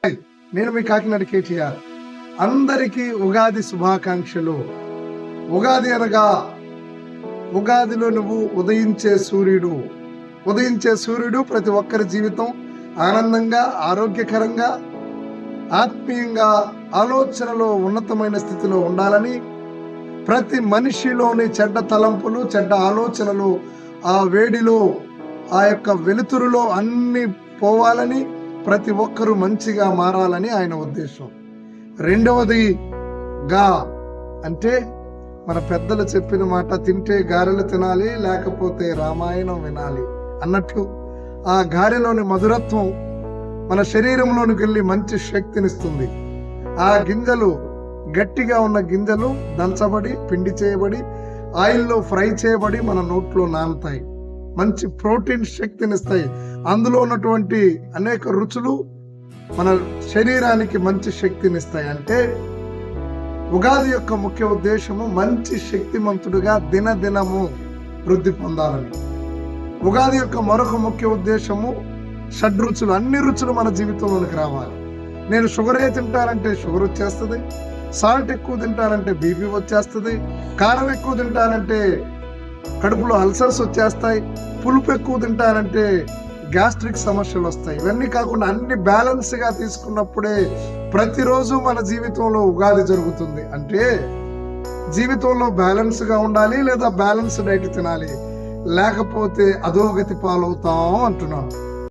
నేను మీ కాకినాడ కేటీఆర్. అందరికీ ఉగాది శుభాకాంక్షలు. ఉగాది అనగా ఉగాదిలో నువ్వు ఉదయించే సూర్యుడు ప్రతి ఒక్కరి జీవితం ఆనందంగా, ఆరోగ్యకరంగా, ఆత్మీయంగా, ఆలోచనలో ఉన్నతమైన స్థితిలో ఉండాలని, ప్రతి మనిషిలోని చెడ్డ తలంపులు, చెడ్డ ఆలోచనలు ఆ వేడిలో, ఆ యొక్క వెలుతురులో అన్ని పోవాలని, ప్రతి ఒక్కరూ మంచిగా మారాలని ఆయన ఉద్దేశం. రెండవదిగా అంటే మన పెద్దలు చెప్పిన మాట, తింటే గారెలు తినాలి లేకపోతే రామాయణం వినాలి అన్నట్లు ఆ గారెలోని మధురత్వం మన శరీరంలోనికి వెళ్ళి మంచి శక్తినిస్తుంది. ఆ గింజలు, గట్టిగా ఉన్న గింజలు దంచబడి, పిండి చేయబడి, ఆయిల్లో ఫ్రై చేయబడి మన నోట్లో నానుతాయి. మంచి ప్రోటీన్ శక్తినిస్తాయి. అందులో ఉన్నటువంటి అనేక రుచులు మన శరీరానికి మంచి శక్తినిస్తాయి. అంటే ఉగాది యొక్క ముఖ్య ఉద్దేశము మంచి శక్తిమంతుడిగా దినదినము వృద్ధి పొందాలని. ఉగాది యొక్క మరొక ముఖ్య ఉద్దేశము షడ్రుచులు, అన్ని రుచులు మన జీవితంలోనికి రావాలి. నేను షుగరే తింటానంటే షుగర్ వచ్చేస్తుంది, సాల్ట్ ఎక్కువ తింటానంటే బీపీ వచ్చేస్తుంది, కారం ఎక్కువ తింటానంటే కడుపులో అల్సర్స్ వచ్చేస్తాయి, పులుపు ఎక్కువ తింటానంటే గ్యాస్ట్రిక్ సమస్యలు వస్తాయి. ఇవన్నీ కాకుండా అన్ని బ్యాలెన్స్గా తీసుకున్నప్పుడే ప్రతిరోజు మన జీవితంలో ఉగాది జరుగుతుంది. అంటే జీవితంలో బ్యాలెన్స్గా ఉండాలి, లేదా బ్యాలెన్స్ డైట్ తినాలి, లేకపోతే అధోగతి పాలవుతాం అంటున్నాను.